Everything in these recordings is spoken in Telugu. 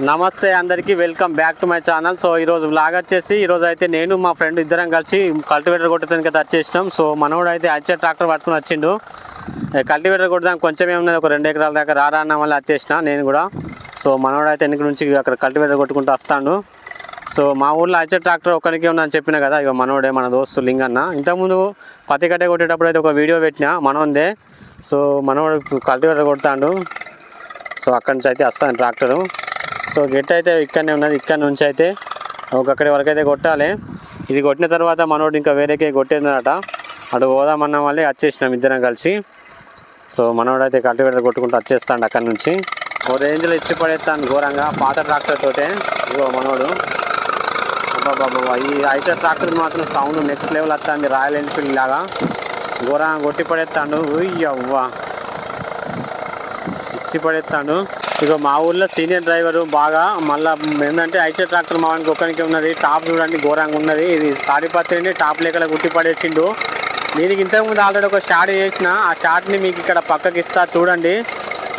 నమస్తే అందరికీ, welcome back to my channel. So ఈరోజు వ్లాగ్ వచ్చేసి ఈరోజు అయితే నేను మా ఫ్రెండ్ ఇద్దరం కలిసి కల్టివేటర్ కొట్టడానికి అయితే వచ్చేసినాం. సో మనోడు అయితే ఐచర్ ట్రాక్టర్ పట్టుకుని వచ్చిండు. కల్టివేటర్ కొట్టడానికి కొంచెం ఏమున్నది, ఒక 2 ఎకరాల దాకా రారా అన్న వల్ల వచ్చేసిన నేను కూడా. సో మనోడు అయితే వెనక నుంచి అక్కడ కల్టివేటర్ కొట్టుకుంటూ వస్తాడు. సో మా ఊళ్ళో ఐచర్ ట్రాక్టర్ ఒక్కడికే ఉందని చెప్పిన కదా, ఇక మనోడే మన దోస్తు లింగన్న. ఇంతకుముందు పత్తి కట్టే కొట్టేటప్పుడు అయితే ఒక వీడియో పెట్టినా మనోందే. సో మనోడు కల్టివేటర్ కొడతాడు. సో అక్కడి నుంచి అయితే వస్తాను ట్రాక్టరు. సో గెట్ అయితే ఇక్కడనే ఉన్నది, ఇక్కడ నుంచి అయితే అక్కడి వరకు అయితే కొట్టాలి. ఇది కొట్టిన తర్వాత మనోడు ఇంకా వేరేకే కొట్టేదనట, అటు పోదామన్న వాళ్ళే వచ్చేసినాం ఇద్దరం కలిసి. సో మనోడు అయితే కల్టివేటర్ కొట్టుకుంటూ వచ్చేస్తాడు అక్కడి నుంచి. ఓ రేంజ్లో ఇచ్చి పడేస్తాను ఘోరంగా పాత ట్రాక్టర్ తోటే. ఇగో మనోడు అబ్బాబాబా, ఈ ఐచర్ ట్రాక్టర్ మాత్రం సౌండ్ నెక్స్ట్ లెవెల్ వస్తుంది, రాయల్ ఎన్ఫీల్డ్ లాగా ఘోరంగా కొట్టి పడేస్తాడు. అవ్వా ఇచ్చి పడేస్తాడు. ఇక మా ఊళ్ళో సీనియర్ డ్రైవరు బాగా మళ్ళీ ఏంటంటే ఐచర్ ట్రాక్టర్ మా వానికి ఒక్కరికి ఉన్నది. టాప్ చూడండి ఘోరంగా ఉన్నది, ఇది తాడిపత్రిని టాప్ లేకలా గుట్టి పడేసిండు. దీనికి ఇంతకుముందు ఆల్రెడీ ఒక షాట్ చేసిన, ఆ షాట్ని మీకు ఇక్కడ పక్కకి ఇస్తా చూడండి.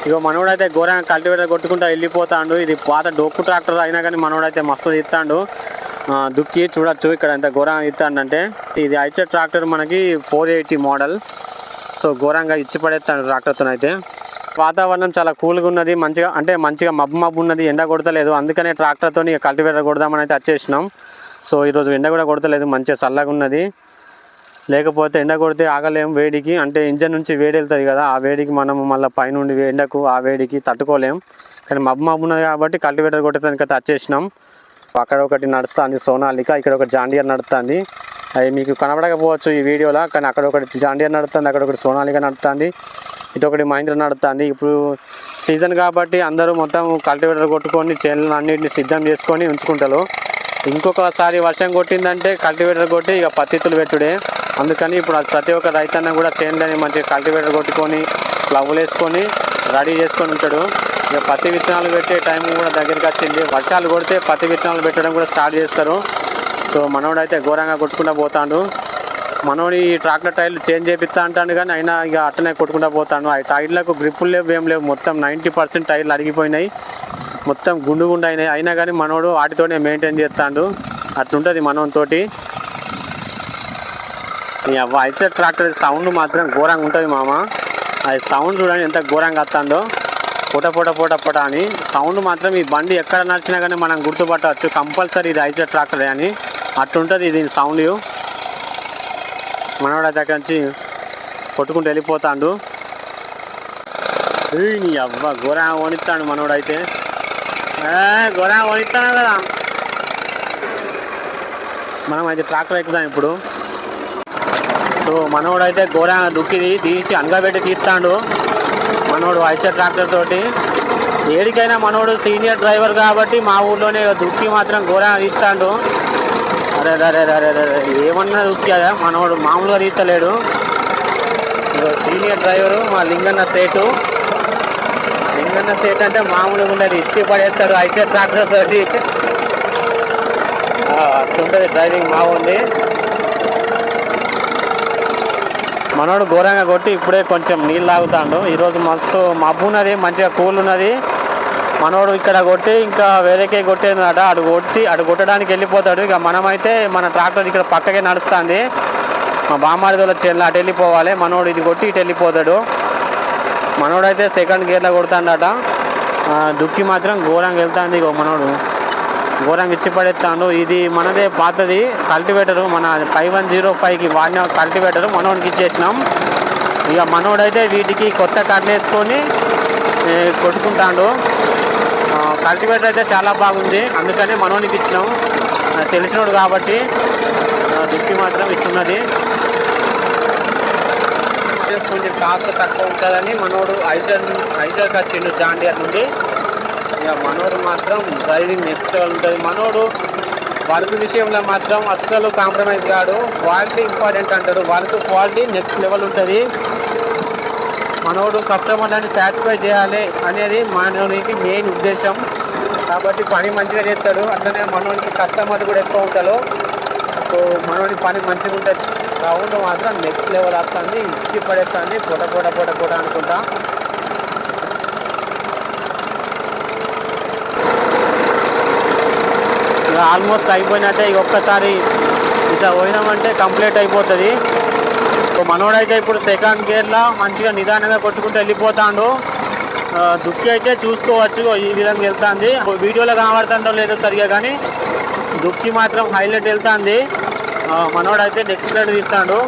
ఇక మనోడైతే ఘోరంగా కల్టివేటర్ కొట్టుకుంటూ వెళ్ళిపోతాడు. ఇది పాత డొక్కు ట్రాక్టర్ అయినా కానీ మనోడైతే మస్తు తీస్తాడు, దుక్కి చూడొచ్చు ఇక్కడ ఎంత ఘోరంగా ఇస్తాడంటే. ఇది ఐచర్ ట్రాక్టర్ మనకి 480 మోడల్. సో ఘోరంగా ఇచ్చి పడేస్తాడు ట్రాక్టర్తో. అయితే వాతావరణం చాలా కూల్గా ఉన్నది, మంచిగా మబ్బు ఉన్నది, ఎండ కొడతలేదు. అందుకనే ట్రాక్టర్తో కల్టివేటర్ కొడదామని అయితే వచ్చేసినాం. సో ఈరోజు ఎండ కూడా కొడతలేదు, మంచిగా చల్లగా ఉన్నది. లేకపోతే ఎండ కొడితే ఆగలేము వేడికి, అంటే ఇంజన్ నుంచి వేడి వెళ్తుంది కదా, ఆ వేడికి మనము మళ్ళీ పైనుండి ఎండకు ఆ వేడికి తట్టుకోలేం. కానీ మబ్బు ఉన్నది కాబట్టి కల్టివేటర్ కొట్టేదానికి అయితే వచ్చేసినాం. అక్కడ ఒకటి నడుస్తుంది సోనాలిక, ఇక్కడ ఒక జాండియర్ నడుస్తుంది. అవి మీకు కనబడకపోవచ్చు ఈ వీడియోలో, కానీ అక్కడ ఒకటి జాండియర్ నడుస్తుంది, అక్కడ ఒకటి సోనాలిక నడుస్తుంది, ఇటు ఒకటి మహీంద్రా నడుస్తుంది. ఇప్పుడు సీజన్ కాబట్టి అందరూ మొత్తం కల్టివేటర్ కొట్టుకొని చేనులను అన్నింటినీ సిద్ధం చేసుకొని ఉంచుకుంటారు. ఇంకొకసారి వర్షం కొట్టిందంటే కల్టివేటర్ కొట్టి ఇక పత్తిత్తులు పెట్టుడే. అందుకని ఇప్పుడు ప్రతి ఒక్క రైతన్న కూడా చేనులని మంచిగా కల్టివేటర్ కొట్టుకొని ప్లవ్లు వేసుకొని రెడీ చేసుకొని ఉంటాడు. ఇక పత్తి విత్తనాలు పెట్టే టైం కూడా దగ్గరికి వచ్చింది. వర్షాలు కొడితే పత్తి విత్తనాలు పెట్టడం కూడా స్టార్ట్ చేస్తారు. సో మనోడైతే ఘోరంగా కొట్టుకుంటూ పోతాడు. మనోడు ఈ ట్రాక్టర్ టైర్లు చేంజ్ చేపిస్తా అంటాడు, కానీ అయినా ఇక అట్టనే కొట్టుకుంటూ పోతాడు. ఆ టైర్లకు గ్రిప్పులు లేవు, ఏం లేవు, మొత్తం 90% టైర్లు అరిగిపోయినాయి, మొత్తం గుండు అయినాయి. అయినా కానీ మనోడు వాటితోనే మెయింటైన్ చేస్తాడు. అట్లుంటుంది మనోనితోటి. ఐచర్ ట్రాక్టర్ సౌండ్ మాత్రం ఘోరంగా ఉంటుంది మామ. అది సౌండ్ చూడండి ఎంత ఘోరంగా వస్తుందో, పొట అని సౌండ్ మాత్రం. ఈ బండి ఎక్కడ నడిచినా కానీ మనం గుర్తుపట్టవచ్చు కంపల్సరీ ఇది ఐచర్ ట్రాక్టరే అని, అట్లుంటుంది దీని సౌండ్. మనోడు దగ్గర నుంచి కొట్టుకుంటూ వెళ్ళిపోతాడు. నీ అవ్వ ఘోరంగా వణిస్తాడు మనోడైతే, ఘోరంగా వణిస్తాడు కదా. మనం అయితే ట్రాక్టర్ ఎక్కుదాం ఇప్పుడు. సో మనోడైతే ఘోరంగా దుక్కిది తీసి అనగబెట్టి తీస్తాడు మనోడు ఐచర్ ట్రాక్టర్ తోటి. ఏడికైనా మనోడు సీనియర్ డ్రైవర్ కాబట్టి మా ఊళ్ళోనే దుక్కి మాత్రం ఘోరంగా తీస్తాడు. అరే అరే అరే అరే ఏమన్నా దుక్కి అదా, మనోడు మామూలుగా తీస్తలేడు. సీనియర్ డ్రైవరు మా లింగన్న సేటు. లింగన్న సేట్ అంటే మామూలుగా ఉండదు, ఇచ్చి పడేస్తాడు ఐచర్ ట్రాక్టర్ తోటి. అట్లుంటుంది డ్రైవింగ్ బాగుంది. మనోడు ఘోరంగా కొట్టి ఇప్పుడే కొంచెం నీళ్ళు తాగుతాడు. ఈరోజు మస్తు మబ్బు ఉన్నది, మంచిగా కూల్ ఉన్నది. మనోడు ఇక్కడ కొట్టి ఇంకా వేరేకే కొట్టేదన్నట, అటు కొట్టడానికి వెళ్ళిపోతాడు. ఇక మనమైతే మన ట్రాక్టర్ ఇక్కడ పక్కకే నడుస్తుంది. మా బామ్మారిదోళ్ళ చేనులో అటు వెళ్ళిపోవాలి. మనోడు ఇది కొట్టి ఇటు వెళ్ళిపోతాడు. మనోడైతే సెకండ్ గేర్లో కొడతాడట. దుక్కి మాత్రం ఘోరంగా వెళ్తుంది. ఇగో మనోడు ఘోరంగా ఇచ్చి పడేస్తాడు. ఇది మనదే పాతది కల్టివేటరు, మన 5105కి వాడిన కల్టివేటరు మనోడికి ఇచ్చేసినాం. ఇక మనోడైతే వీటికి కొత్త కట్లు వేసుకొని కొట్టుకుంటాడు. కల్టివేటర్ అయితే చాలా బాగుంది, అందుకనే మనోడికి ఇచ్చినాం, తెలిసినోడు కాబట్టి. దుక్కి మాత్రం ఇస్తున్నది, కొంచెం కాస్త తక్కువ ఉంటుందని మనోడు ఐజర్కి వచ్చిండు జాండియర్ నుండి. ఇక మనోడు మాత్రం డ్రైవింగ్ నెక్స్ట్ లెవెల్ ఉంటుంది. మనోడు వర్క్ విషయంలో మాత్రం అస్సలు కాంప్రమైజ్ కాడు. క్వాలిటీ ఇంపార్టెంట్ అంటారు, వర్క్ క్వాలిటీ నెక్స్ట్ లెవెల్ ఉంటుంది. మనోడు కస్టమర్లని సాటిస్ఫై చేయాలి అనేది మనోడికి మెయిన్ ఉద్దేశం. కాబట్టి పని మంచిగా చేస్తాడు. అట్లనే మనోడికి కస్టమర్ కూడా ఎక్కువ ఉంటారు. సో మనోడి పని మంచిగా ఉంటుంది. సౌండ్ మాత్రం నెక్స్ట్ లెవెల్ వస్తుంది, ఇచ్చి పడేస్తుంది, పొట అనుకుంటా. ఆల్మోస్ట్ అయిపోయినట్టే. ఇక ఒక్కసారి ఇట్లా పోయినామంటే కంప్లీట్ అయిపోతుంది. మనోడైతే ఇప్పుడు సెకండ్ గేర్లో మంచిగా నిదానంగా కొట్టుకుంటూ వెళ్ళిపోతాడు. దుక్కి అయితే చూసుకోవచ్చు ఈ విధంగా వెళ్తుంది. వీడియోలో కనబడుతుందో లేదో సరిగా కానీ దుక్కి మాత్రం హైలైట్ వెళ్తుంది. మనోడైతే నెక్స్ట్ సైడ్ తీస్తాడు.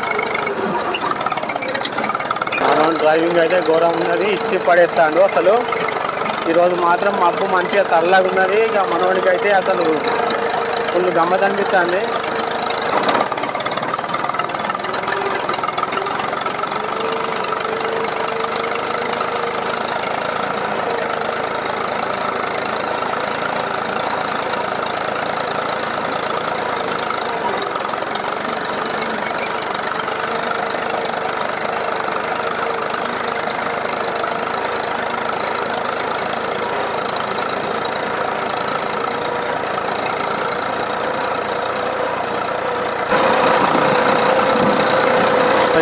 మనోడు డ్రైవింగ్ అయితే ఘోరం ఉన్నది, ఇచ్చి పడేస్తాడు. అసలు ఈరోజు మాత్రం మబ్బు మంచిగా చల్లగా ఉన్నది. ఇక మనోడికి అయితే అసలు ఫుల్ గమ్మత్ అనిపిస్తుంది.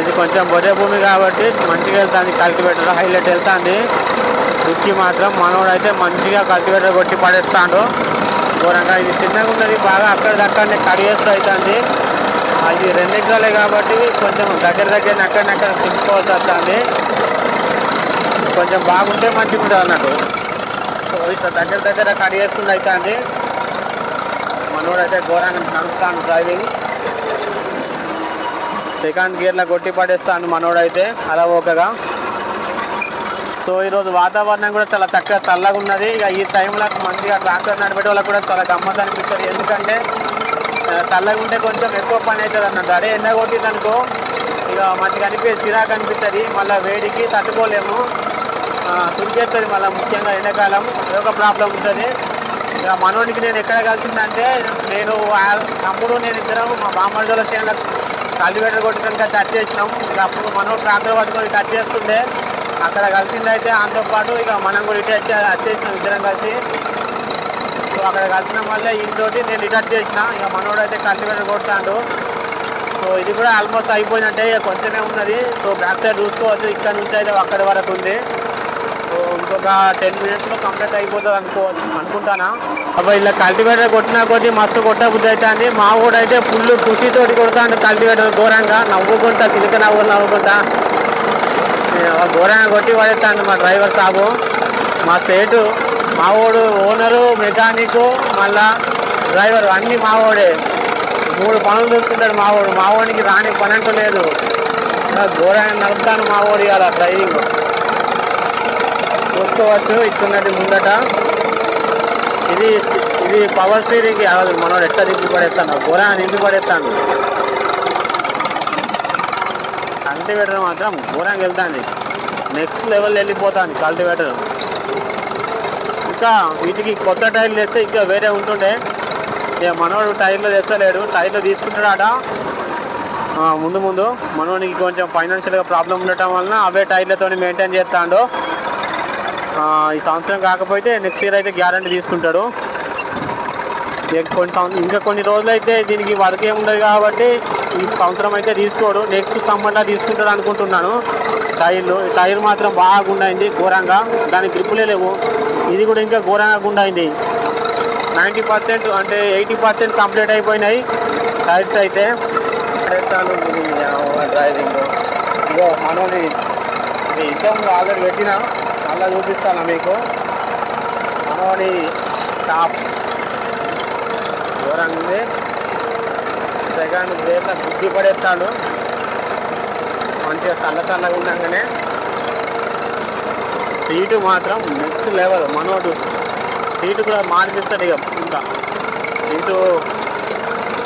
ఇది కొంచెం బొదే భూమి కాబట్టి మంచిగా వెళ్తుంది. కల్టివేటర్ హైలైట్ వెళ్తుంది. దుక్కి మాత్రం మనోడైతే మంచిగా కల్టివేటర్ కొట్టి పడేస్తాడు ఘోరంగా. ఇది చిన్నగా ఉన్నది, బాగా అక్కడిదక్కడనే కడిగేస్తూ అవుతుంది. అది 2 ఎకరాలే కాబట్టి కొంచెం దగ్గర అక్కడనక్కడ తిప్పుకోవాల్సి వస్తుంది. కొంచెం బాగుంటే మంచిగా ఉంటుంది అన్నట్టు. సో ఇట్లా దగ్గర కడిగేస్తుంది అవుతుంది. మనోడైతే ఘోరంగా నడుపుతాను డ్రైవింగ్. సెకండ్ గేర్లో కొట్టి పడేస్తాను మనోడైతే అలవోకగా. సో ఈరోజు వాతావరణం కూడా చాలా చల్లగా ఉన్నది. ఇక ఈ టైంలో మంచిగా ట్రాక్టర్ నడిపే వాళ్ళకి కూడా చాలా గమ్మత్ అనిపిస్తుంది. ఎందుకంటే చల్లగా ఉంటే కొంచెం ఎక్కువ పని అవుతుంది అన్నట్టు. అదే ఎండ కొట్టింది అనుకో ఇక మంచిగా చిరాకు అనిపిస్తుంది. మళ్ళీ వేడికి తట్టుకోలేము, తుడిచేస్తుంది. మళ్ళీ ముఖ్యంగా ఎండాకాలం ఏదో ప్రాబ్లం ఉంటుంది. ఇక మనోడికి నేను ఎక్కడ కలిసిందంటే నేను తమ్ముడు నేను ఇద్దరం మా బామ్మడిలో చేయాల కల్టివేటర్ కొట్టినాక టచ్ చేసినాం. ఇక అప్పుడు మనం ట్రాక్టర్ పట్టుకొని టచ్ చేస్తుండే అక్కడ కలిసింది. అయితే దాంతో పాటు ఇక మనం కూడా ఇటు టచ్ చేసినాం ఇద్దరం కలిసి. సో అక్కడ కలిసిన వల్ల ఇంతోటి నేను టచ్ చేసిన. ఇక మనోడైతే కల్టివేటర్ కొడతాడు. సో ఇది కూడా ఆల్మోస్ట్ అయిపోయినట్టే, కొంచెమే ఉన్నది. సో బ్యాక్ సైడ్ చూసుకోవచ్చు. ఇక్కడ నుంచి అయితే అక్కడి వరకు ఉంది. సో ఇంకొక 10 మినిట్స్లో కంప్లీట్ అయిపోతుంది అనుకుంటానా. అప్పుడు ఇలా కల్టివేటర్ కొట్టినా కొద్దీ మస్తు కొట్టబుద్ధి అవుతుంది. మా ఊడు అయితే ఫుల్ ఖుషితోటి కొడతాడు కల్టివేటర్ ఘోరంగా, నవ్వుకుంటా చిలుక నవ్వుకుంటా ఘోరంగా కొట్టి పడేస్తాడు మా డ్రైవర్ సాబు. మా సేటు మా ఊడు, ఓనరు, మెకానిక్, మళ్ళా డ్రైవర్ అన్నీ మా ఊడే. 3 పనులు చూస్తుంటాడు మా ఊడు. మా ఊడికి రాని పని అంటూ లేదు. ఘోరంగా నడుపుతాను మా ఊడి అలా డ్రైవింగ్ చూసుకోవచ్చు. ఇస్తున్నది ముందట. ఇది పవర్ స్టీరింగ్ కాదు. మనోడు ఎట్లా దింపి పడేస్తాను, ఘోరంగా దింపి పడేస్తాను. కల్టివేటర్ మాత్రం ఘోరంగా వెళ్తాను, నెక్స్ట్ లెవెల్ వెళ్ళిపోతాను కల్టివేటర్. ఇంకా వీటికి కొత్త టైర్లు తెస్తే ఇంకా వేరే ఉంటుండే. ఇక మనోడు టైర్లు తెస్తలేడు, టైర్లు తీసుకుంటాడట ముందు. మనోడికి కొంచెం ఫైనాన్షియల్గా ప్రాబ్లం ఉండటం వలన అవే టైర్లతో మెయింటైన్ చేస్తాడు. ఈ సంవత్సరం కాకపోతే నెక్స్ట్ ఇయర్ అయితే గ్యారంటీ తీసుకుంటాడు. ఇంకా కొన్ని రోజులు అయితే దీనికి వర్క్ ఏముండదు కాబట్టి ఈ సంవత్సరం అయితే తీసుకోడు, నెక్స్ట్ సమ్మర్లో తీసుకుంటాడు అనుకుంటున్నాను. టైర్ మాత్రం బాగా గుండైంది ఘోరంగా, దానికి గ్రిప్పులే లేవు. ఇది కూడా ఇంకా ఘోరంగా గుండైంది. 90% అంటే 80% కంప్లీట్ అయిపోయినాయి టైర్స్ అయితే. డ్రైవింగ్ ఇగో మనోని ఇంతకుముందు ఆల్రెడీ పెట్టిన, మళ్ళీ చూపిస్తాను మీకు. మనోని టాప్ ఘోరంగా ఉంది. సెకండ్ గేర్లో గుడ్డి పడేస్తాడు మంచిగా చల్లగా ఉండగానే. సీటు మాత్రం నెక్స్ట్ లెవెల్. మనోడు సీటు కూడా మార్పిస్తాడు. ఇక ఇంకా సీటు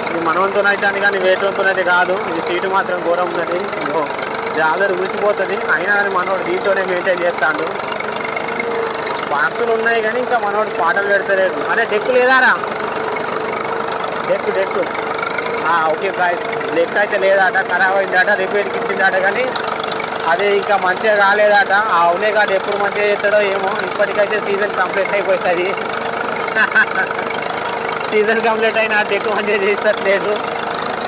ఇది మనవంతోనైతే అని కానీ వేటవంతోనైతే కాదు. ఇది సీటు మాత్రం ఘోరం ఉన్నది. ఇది ఆల్రెడీ ఊసిపోతుంది, అయినా కానీ మనోడు దీంతోనే మెయింటైన్ చేస్తాడు. బాక్సులు ఉన్నాయి కానీ ఇంకా మనోడు పాటలు పెడతలేడు. అరే డెక్కు లేదారా? డెక్కు ఓకే గాయ్స్, లెక్క అయితే లేదట, ఖరాబ్ అయిందట, రిపేర్కి ఇచ్చిందట. కానీ అది ఇంకా మంచిగా కాలేదట. అవునే కాదు, ఎప్పుడు మంచిగా చేస్తాడో ఏమో. ఇప్పటికైతే సీజన్ కంప్లీట్ అయిపోతుంది. సీజన్ కంప్లీట్ అయినా ఆ డెక్ మంచిగా చేస్తలేదు.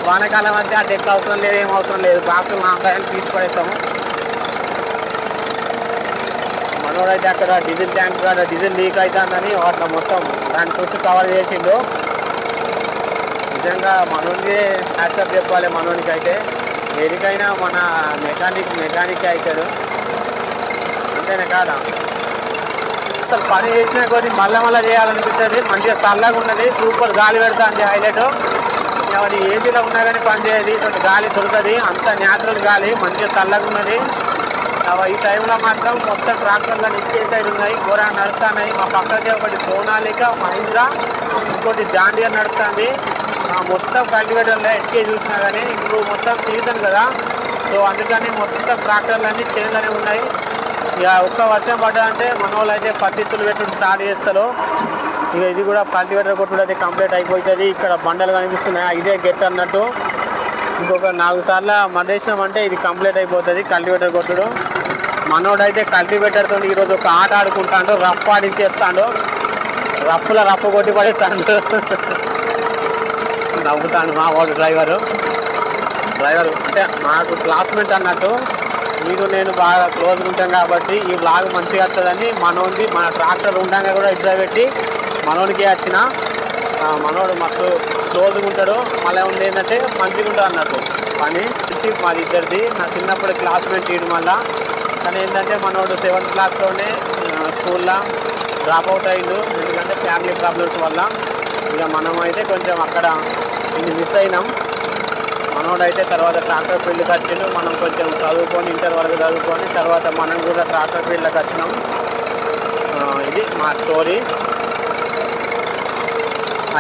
వానాకాలం అంటే ఆ డెక్ అవసరం లేదు, ఏం అవసరం లేదు. బాక్సులు మా అబ్బాయిని తీసుకుపడేస్తాము. మనోడైతే అక్కడ డీజిల్ ట్యాంక్ కాడ డీజిల్ లీక్ అవుతుందని వాటిలో మొత్తం దాని చుట్టూ కవర్ చేసిండు. నిజంగా మనోనికే హ్యాట్సాప్ చెప్పాలి. మనోనికి అయితే దేనికైనా మన మెకానిక్ అవుతాడు, అంతేనా కాదా? అసలు పని చేసిన కొద్ది మళ్ళా చేయాలనిపిస్తుంది. మంచిగా చల్లగా ఉన్నది, సూపర్ గాలి పెడుతుంది. హైలైట్ అది ఏసీలో ఉన్నా కానీ పని చేయదు, ఇటువంటి గాలి దొరుకుతుంది. అంత న్యాచురల్ గాలి, మంచిగా చల్లగా ఉన్నది. ఈ టైంలో మాత్రం మొత్తం ట్రాక్టర్లు ఇచ్చే సైడ్ ఉన్నాయి, ఘోరంగా నడుస్తున్నాయి. మా పక్కకే ఒకటి సోనాలిక, మహీంద్రా, ఇంకోటి జాండియర్ నడుస్తుంది. మొత్తం కల్టివేటర్లో ఎక్కే చూసినా కానీ ఇప్పుడు మొత్తం సీజన్ కదా, సో అందుకని మొత్తం ట్రాక్టర్లు అన్నీ చేనులోనే ఉన్నాయి. ఇక ఒక్క వర్షం పడ్డాదంటే మన వాళ్ళు అయితే పత్తిత్తులు పెట్టుడు స్టార్ట్ చేస్తారు. ఇక ఇది కూడా కల్టివేటర్ కొట్టుడు అయితే కంప్లీట్ అయిపోతుంది. ఇక్కడ బండలు కనిపిస్తున్నాయి, ఇదే గెట్ అన్నట్టు. ఇంకొక 4 సార్లు మడేసినామంటే ఇది కంప్లీట్ అయిపోతుంది కల్టివేటర్ కొట్టుడు. మనోడైతే కల్టివేటర్తో ఈరోజు ఒక ఆట ఆడుకుంటాడు, రఫ్ ఆడించేస్తాడు, రఫ్ కొట్టి పడేస్తాడు. నవ్వుతాడు మా వాడు డ్రైవర్ అంటే మాకు క్లాస్మేట్ అన్నట్టు. మీరు నేను బాగా క్లోజ్గా ఉంటాం కాబట్టి ఈ బ్లాగ్ మంచిగా వస్తుందని మనోడి మన ట్రాక్టర్ ఉండగా కూడా ఇద్దరు పెట్టి మనోడికి వచ్చిన. మనోడు మస్తు క్లోజ్గా ఉంటాడు, మళ్ళీ ఉంది ఏంటంటే మంచిగా ఉంటుంది అన్నట్టు. పని మాది ఇద్దరిది, నా చిన్నప్పుడు క్లాస్మేట్ చేయడం వల్ల. కానీ ఏంటంటే మనోడు 7th క్లాస్లోనే స్కూల్లో డ్రాప్ అవుట్ అయ్యిండు, ఎందుకంటే ఫ్యామిలీ ప్రాబ్లమ్స్ వల్ల. ఇక మనం అయితే కొంచెం అక్కడ మిస్ అయినాం. మనోడైతే తర్వాత ట్రాక్టర్ ఫీల్డ్కి వచ్చిండు. మనం కొంచెం చదువుకొని ఇంటర్ వరకు చదువుకొని తర్వాత మనం కూడా ట్రాక్టర్ ఫీల్డ్కి వచ్చినాం. ఇది మా స్టోరీ.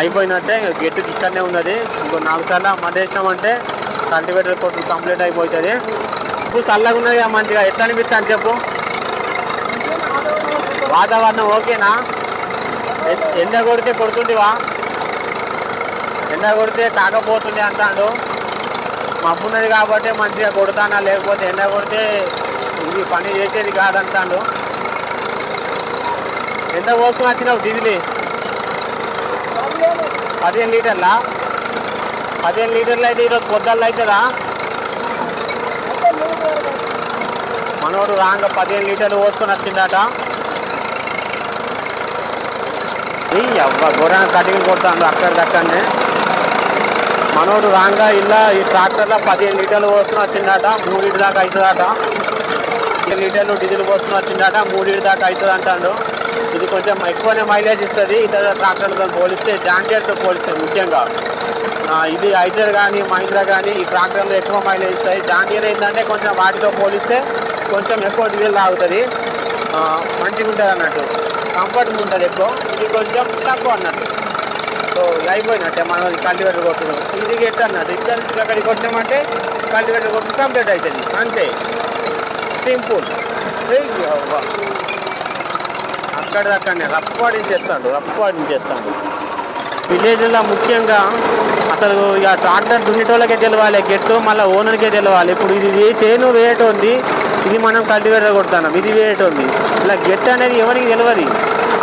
అయిపోయినట్టే, గెట్టు ఇక్కడనే ఉన్నది. ఇంకో 4 సార్లు మడేసినామంటే కల్టివేటర్ కొట్టు కంప్లీట్ అయిపోతుంది. ఇప్పుడు చల్లగా ఉన్నది మంచిగా. ఎట్లా అనిపిస్తుంది చెప్పు? వాతావరణం ఓకేనా? ఎండ కొడితే కొడుతుందివా, ఎండ కొడితే కాకపోతుంది అంటాడు. మబ్బు ఉన్నది కాబట్టి మంచిగా కొడతానా, లేకపోతే ఎండ కొడితే ఇది పని చేసేది కాదంటాడు. ఎంత పోసుకుని వచ్చినావు డీజిల్? 15 లీటర్లా? 15 లీటర్లు అయితే ఈరోజు పొద్దుల్లో అవుతుందా? మనోడు రాంగ 15 లీటర్లు పోసుకొని వచ్చిందట. ఘోరంగా కటింగ్ కొడతాడు అక్కడికక్కడనే. మనోడు రాంగా ఇలా ఈ ట్రాక్టర్లో 15 లీటర్లు పోసుకొని వచ్చిందట. 3 దాకా అవుతుందట. 10 లీటర్లు డీజిల్ పోసుకొని వచ్చిందట. 3 దాకా అవుతుంది అంటాడు. ఇది కొంచెం ఎక్కువనే మైలేజ్ ఇస్తుంది ఇతర ట్రాక్టర్లతో పోలిస్తే, జాండియర్తో పోలిస్తే ముఖ్యంగా. ఇది ఐజర్ కానీ మహీంద్రా కానీ ఈ ట్రాక్టర్లు ఎక్కువ మైలేజ్ ఇస్తాయి. జాండియర్ ఏంటంటే కొంచెం వాటితో పోలిస్తే కొంచెం ఎక్కువ డీజిల్ తాగుతుంది, మంచిగా ఉంటుంది అన్నట్టు, కంఫర్ట్గా ఉంటుంది ఎక్కువ. ఇది కొంచెం తక్కువ అన్నట్టు. సో అయిపోయినట్టే మనం కల్టివేటర్ కొట్టడం. ఇది గెట్ అన్నట్టు, ఇద్దరు అక్కడికి కొట్టామంటే కల్టివేటర్ కొట్టు కంప్లీట్ అవుతుంది, అంతే సింపుల్. అక్కడిదక్కడనే రఫ్ ఆడించేస్తాడు. విలేజ్లో ముఖ్యంగా అసలు ఇక ట్రాక్టర్ దున్నేటోళ్ళకే తెలియాలి గెట్టు, మళ్ళీ ఓనర్కే తెలియాలి. ఇప్పుడు ఇది చేను వేయటోంది, ఇది మనం కల్టివేటర్ కొడుతున్నాం, ఇది వేయటోంది. ఇలా గెట్ అనేది ఎవరికి తెలియదు,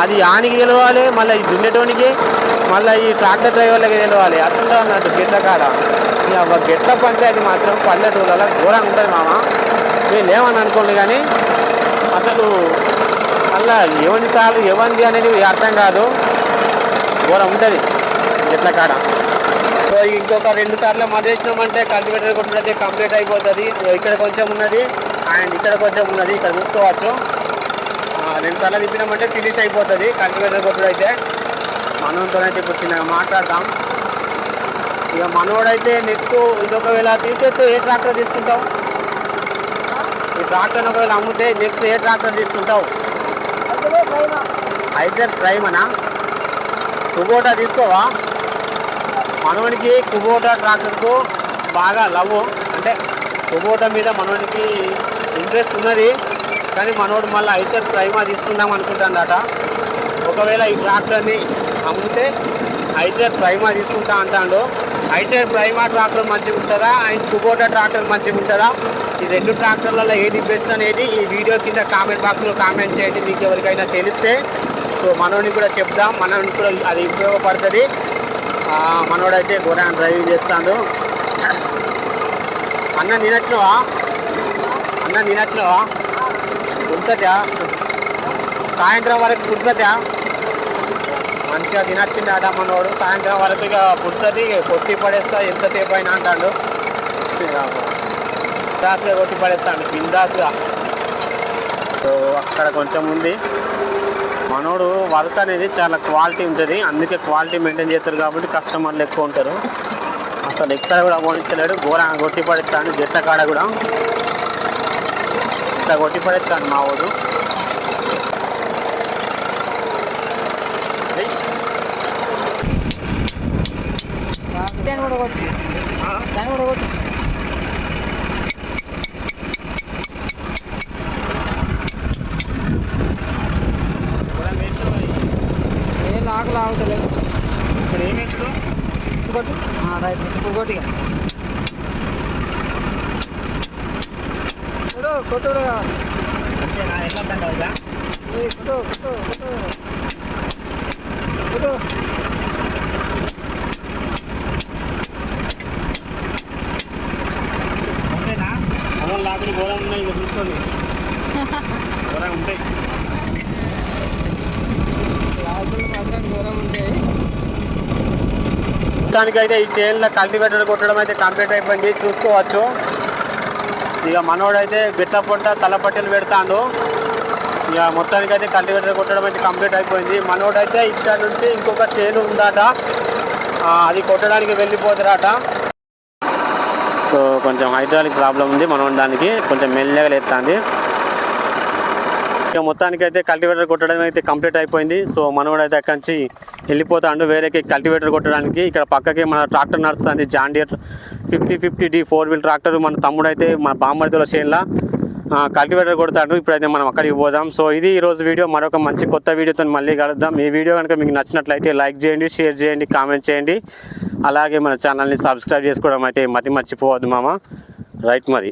అది ఆనికి తెలియాలి, మళ్ళీ ఈ దున్నేటోనికి, మళ్ళీ ఈ ట్రాక్టర్ డ్రైవర్లకి తెలియాలి. అట్లా అన్నట్టు గెట్ల కాడ. ఇక గెట్ల పంచాయతీ మాత్రం పల్లెటూళ్ళలో ఘోరంగా ఉంటుంది మామ. నేను ఏమని అనుకోండి కానీ అసలు అలా ఎవరి సార్లు ఎవరిది అనేది అర్థం కాదు, ఘోరం ఉంటుంది గెట్ల కాడ. సో ఇంకొక 2 సార్లు మదేసినామంటే కల్టివేటర్ కొట్టినైతే కంప్లీట్ అయిపోతుంది. ఇక్కడ కొంచెం ఉన్నది అండ్ ఇక్కడ కొంచెం ఉన్నది, ఇక్కడ చూసుకోవచ్చు. 2 సార్లు తిప్పినామంటే ఫినిష్ అయిపోతుంది కల్టివేటర్ కొట్టుడు అయితే. మనోడితోనైతే ఇప్పుడు చిన్నగా మాట్లాడతాం. ఇక మనోడైతే నెక్స్ట్ ఇది ఒకవేళ తీసేస్తే ఏ ట్రాక్టర్ తీసుకుంటావు? ఈ ట్రాక్టర్ని ఒకవేళ అమ్మితే నెక్స్ట్ ఏ ట్రాక్టర్ తీసుకుంటావు? ఐజర్ ప్రైమనా? కుబోటా తీసుకోవా? మనోడికి కుబోటా ట్రాక్టర్కు బాగా లవ్, అంటే కుబోటా మీద మనోడికి ఇంట్రెస్ట్ ఉన్నది. కానీ మనోడు మళ్ళీ ఐజర్ ప్రైమా తీసుకుందాం అనుకుంటాడట. ఒకవేళ ఈ ట్రాక్టర్ని అమ్మితే ఐజర్ ప్రైమా తీసుకుంటా అంటాడు. ఐజర్ ప్రైమా ట్రాక్టర్ మంచిగా ఉంటుందా అండ్ కుబోటా ట్రాక్టర్ మంచిగా ఉంటుందా? ఈ 2 ట్రాక్టర్లలో ఏది బెస్ట్ అనేది ఈ వీడియో కింద కామెంట్ బాక్స్లో కామెంట్ చేయండి, మీకు ఎవరికైనా తెలిస్తే. సో మనోడికి కూడా చెప్దాం, మనోడికి కూడా అది ఉపయోగపడుతుంది. మనోడైతే ఘోరంగా డ్రైవింగ్ చేస్తాడు. అన్నం తినచ్చినవా? కుర్సతా? సాయంత్రం వరకు కుర్సతా? మంచిగా తినచ్చిండట మనోడు. సాయంత్రం వరకు ఇక పుడుతుంది కొట్టి పడేస్తా ఎంతసేపు అయినా అంటాడు. బిందాస్గా కొట్టి పడేస్తాడు బిందాస్గా. సో అక్కడ కొంచెం ఉంది. మనోడు వర్క్ అనేది చాలా క్వాలిటీ ఉంటుంది, అందుకే క్వాలిటీ మెయింటైన్ చేస్తారు కాబట్టి కస్టమర్లు ఎక్కువ ఉంటారు. అసలు ఎక్కడ కూడా పోనిస్తలేడు, ఘోరంగా కొట్టి పడేస్తాడు. జట్ల కాడ కూడా ఇట్లా కొట్టి పడేస్తాడు మా వాడు. దాన్ని కూడా కొట్టు, దాన్ని కూడా కొట్టు. ఏ లాగలు ఆగుతలేదు. ఇప్పుడు ఏం వేస్తావు? కొట్టు రైట్, ఇప్పుడు కొట్టిగా కొట్టు కొట్టుడు కావాలి. అంతేనా? వెళ్ళొద్దండి అవుగా. కొట్టు కొట్టు కొట్టు కొట్టు. అంతేనా? అలా లాకులు ఘోరం ఉన్నాయి, ఇక చూసుకోండి ఘోరం ఉంటాయి. లాగులు మాత్రం దూరం ఉంటాయి. మొత్తానికైతే ఈ చైన్లో కల్టివేటర్ కొట్టడం అయితే కంప్లీట్ అయిపోయింది, చూసుకోవచ్చు. ఇక మనోడైతే బిట్ట పొట్ట తలపట్టెలు పెడతాడు. ఇక మొత్తానికైతే కల్టివేటర్ కొట్టడం అయితే కంప్లీట్ అయిపోయింది. మనోడైతే ఇక్కడ నుంచి ఇంకొక చైన్ ఉందట, అది కొట్టడానికి వెళ్ళిపోతారట. సో కొంచెం హైడ్రాలిక్ ప్రాబ్లం ఉంది, మనం దానికి కొంచెం మెల్లగా లేస్తుంది. ఇక మొత్తానికైతే కల్టివేటర్ కొట్టడం అయితే కంప్లీట్ అయిపోయింది. సో మనోడైతే అక్కడి నుంచి వెళ్ళిపోతాడు వేరేకి కల్టివేటర్ కొట్టడానికి. ఇక్కడ పక్కకి మన ట్రాక్టర్ నడుస్తుంది, John dear 5050D 4 wheel tractor. మన తమ్ముడైతే మన బామ్మర్దిలో చేనులా కల్టివేటర్ కొడతాడు. ఇప్పుడైతే మనం అక్కడికి పోదాం. సో ఇది ఈరోజు వీడియో. మరొక మంచి కొత్త వీడియోతో మళ్ళీ కలుద్దాం. ఈ వీడియో కనుక మీకు నచ్చినట్లయితే లైక్ చేయండి, షేర్ చేయండి, కామెంట్ చేయండి. అలాగే మన ఛానల్ని సబ్స్క్రైబ్ చేసుకోవడం అయితే మర్చిపోవద్దు మామ. రైట్ మరి.